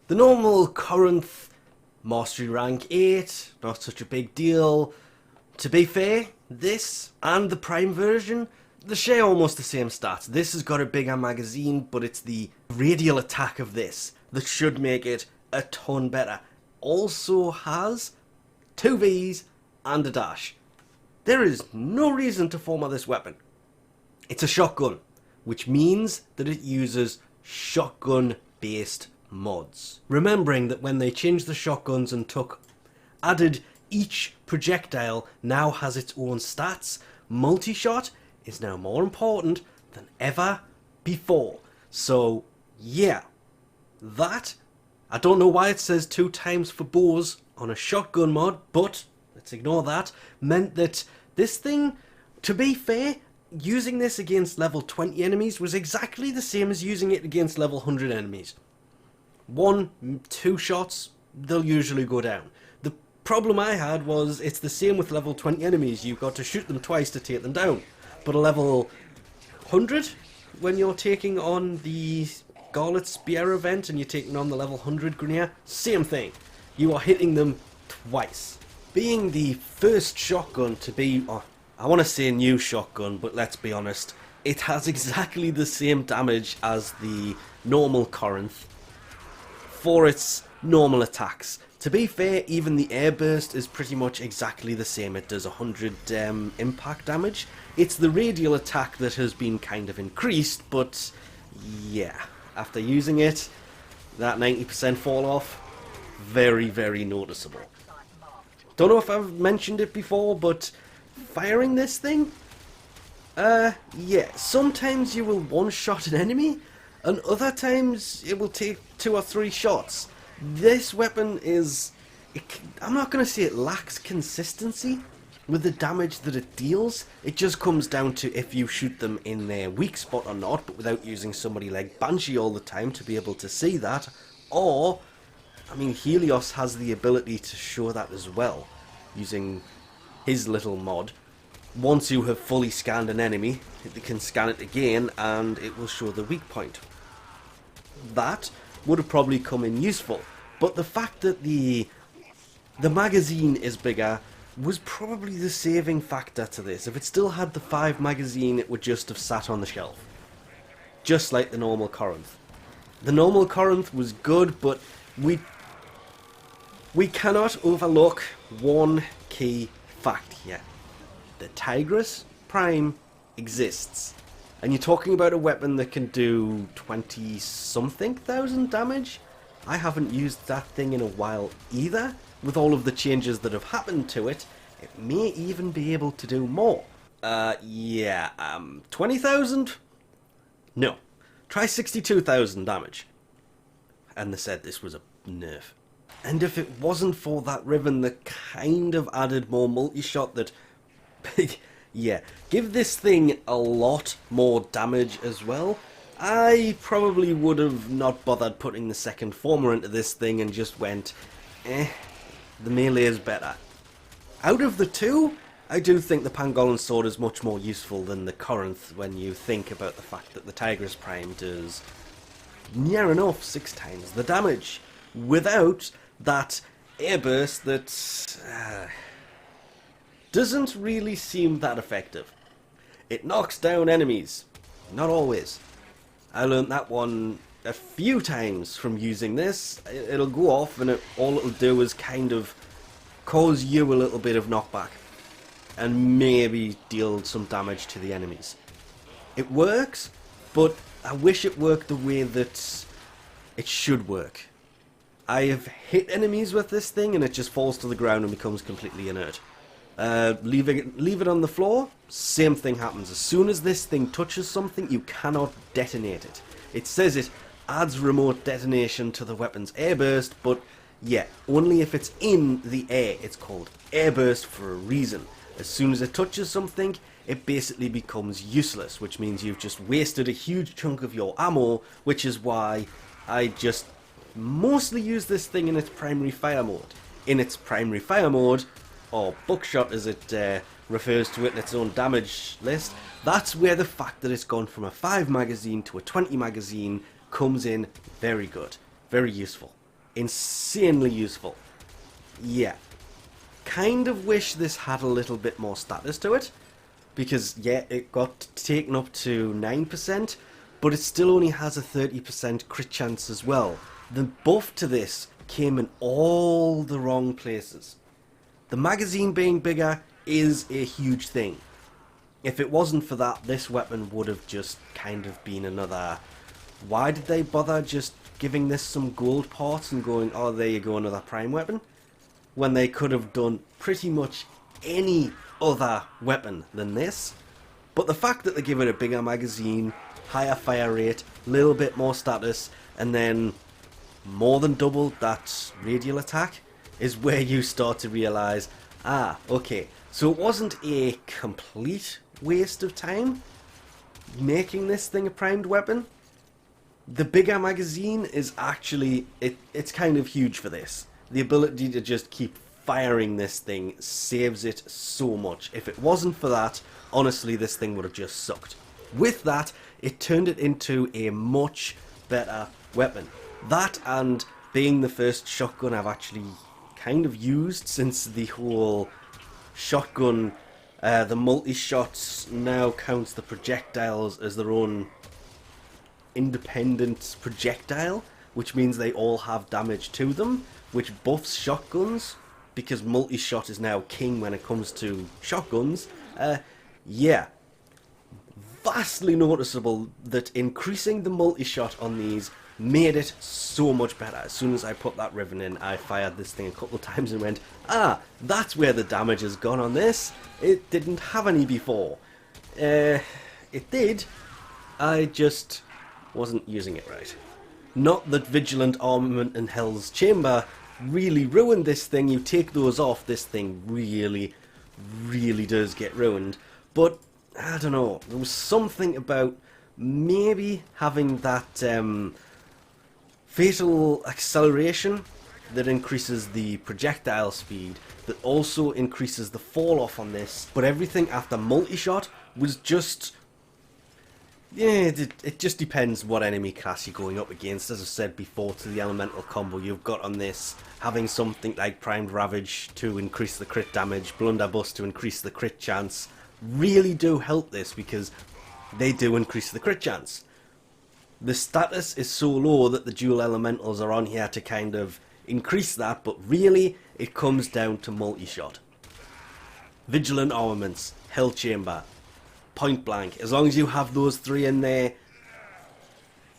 The normal Corinth Mastery rank 8, not such a big deal. To be fair, this and the Prime version, they share almost the same stats. This has got a bigger magazine, but it's the radial attack of this that should make it a ton better. Also has 2 Vs and a dash. There is no reason to format this weapon. It's a shotgun, which means that it uses shotgun-based mods. Remembering that when they changed the shotguns and added each projectile now has its own stats, multishot is now more important than ever before. So yeah, that, I don't know why it says 2 times for bows on a shotgun mod, but let's ignore that, meant that this thing, to be fair, using this against level 20 enemies was exactly the same as using it against level 100 enemies. 1, 2 shots, they'll usually go down. The problem I had was it's the same with level 20 enemies. You've got to shoot them twice to take them down. But a level 100, when you're taking on the Garlet Spear event and you're taking on the level 100 Grineer, same thing. You are hitting them twice. Being the first shotgun to be, I want to say new shotgun, but let's be honest, it has exactly the same damage as the normal Corinth for its normal attacks. To be fair, even the air burst is pretty much exactly the same. It does 100 impact damage. It's the radial attack that has been kind of increased, but yeah, after using it, that 90% fall off, very, very noticeable. Don't know if I've mentioned it before, but firing this thing, yeah, sometimes you will one-shot an enemy, and other times it will take 2 or 3 shots. This weapon is, I'm not going to say it lacks consistency with the damage that it deals. It just comes down to if you shoot them in their weak spot or not, but without using somebody like Banshee all the time to be able to see that. Or, I mean, Helios has the ability to show that as well, using his little mod. Once you have fully scanned an enemy, it can scan it again and it will show the weak point. That would have probably come in useful, but the fact that the magazine is bigger was probably the saving factor to this. If it still had the 5 magazine, it would just have sat on the shelf, just like the normal Corinth. The normal Corinth was good, but we cannot overlook one key fact here. The Tigris Prime exists. And you're talking about a weapon that can do 20-something thousand damage? I haven't used that thing in a while either. With all of the changes that have happened to it, it may even be able to do more. 20,000? No. Try 62,000 damage. And they said this was a nerf. And if it wasn't for that ribbon that kind of added more multi-shot that... yeah, give this thing a lot more damage as well, I probably would have not bothered putting the second former into this thing and just went, the melee is better. Out of the two, I do think the Pangolin Sword is much more useful than the Corinth when you think about the fact that the Tigris Prime does near enough 6 times the damage without that airburst that doesn't really seem that effective. It knocks down enemies. Not always. I learned that one a few times from using this. It'll go off and all it'll do is kind of cause you a little bit of knockback and maybe deal some damage to the enemies. It works, but I wish it worked the way that it should work. I have hit enemies with this thing and it just falls to the ground and becomes completely inert. Leave it on the floor, same thing happens. As soon as this thing touches something, you cannot detonate it. It says it adds remote detonation to the weapon's airburst, but yeah, only if it's in the air. It's called airburst for a reason. As soon as it touches something, it basically becomes useless, which means you've just wasted a huge chunk of your ammo, which is why I just mostly use this thing in its primary fire mode. In its primary fire mode, or buckshot as it refers to it in its own damage list, that's where the fact that it's gone from a 5 magazine to a 20 magazine comes in very good, very useful. insanely useful. Yeah. Kind of wish this had a little bit more status to it, because yeah, it got taken up to 9%, but it still only has a 30% crit chance as well. The buff to this came in all the wrong places. The magazine being bigger is a huge thing. If it wasn't for that, this weapon would have just kind of been another... Why did they bother just giving this some gold parts and going, oh, there you go, another prime weapon? When they could have done pretty much any other weapon than this. But the fact that they give it a bigger magazine, higher fire rate, little bit more status, and then more than double that radial attack is where you start to realise, ah, okay, so it wasn't a complete waste of time making this thing a primed weapon. The bigger magazine is actually, it's kind of huge for this. The ability to just keep firing this thing saves it so much. If it wasn't for that, honestly, this thing would have just sucked. With that, it turned it into a much better weapon. That, and being the first shotgun I've actually kind of used since the whole shotgun, the multi-shots now counts the projectiles as their own independent projectile, which means they all have damage to them, which buffs shotguns, because multi-shot is now king when it comes to shotguns. Yeah, vastly noticeable that increasing the multi-shot on these made it so much better. As soon as I put that ribbon in, I fired this thing a couple of times and went, ah, that's where the damage has gone on this. It didn't have any before. It did, I just wasn't using it right. Not that Vigilant Armament and Hell's Chamber really ruined this thing. You take those off, this thing really, really does get ruined. But, I don't know, there was something about maybe having that fatal acceleration that increases the projectile speed, that also increases the fall off on this. But everything after multi-shot was just... yeah, it just depends what enemy class you're going up against. As I said before, to the elemental combo you've got on this, having something like Primed Ravage to increase the crit damage, Blunderbuss to increase the crit chance, really do help this, because they do increase the crit chance. The status is so low that the dual elementals are on here to kind of increase that, but really it comes down to multi-shot. Vigilant Armaments, Hell Chamber, Point Blank. As long as you have those three in there,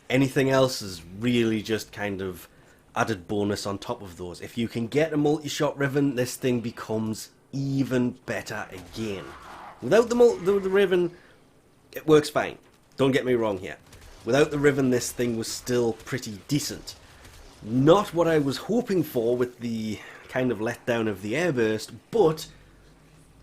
anything else is really just kind of added bonus on top of those. If you can get a multi-shot Riven, this thing becomes even better again. Without the Riven, it works fine. Don't get me wrong here. Without the Riven, this thing was still pretty decent. Not what I was hoping for with the kind of letdown of the airburst, but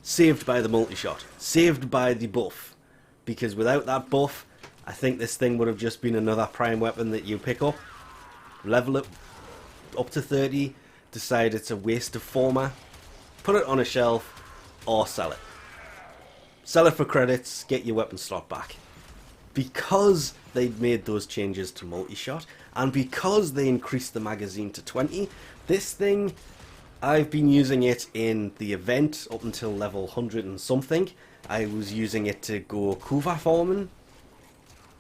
saved by the multi-shot, saved by the buff, because without that buff, I think this thing would have just been another prime weapon that you pick up, level it up to 30, decide it's a waste of former, put it on a shelf, or sell it. Sell it for credits, get your weapon slot back. Because they made those changes to multi-shot, and because they increased the magazine to 20, this thing, I've been using it in the event up until level 100 and something. I was using it to go Kuva farming.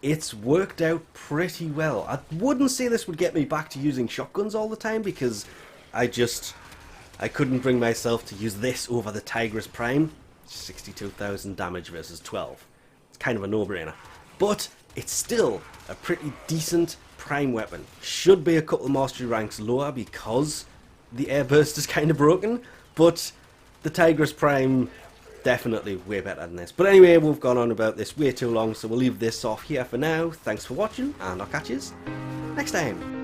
It's worked out pretty well. I wouldn't say this would get me back to using shotguns all the time, because I couldn't bring myself to use this over the Tigris Prime. 62,000 damage versus 12. It's kind of a no-brainer. But it's still a pretty decent prime weapon. Should be a couple of mastery ranks lower because the airburst is kind of broken, but the Tigris Prime definitely way better than this. But anyway, we've gone on about this way too long, so we'll leave this off here for now. Thanks for watching, and I'll catch you next time.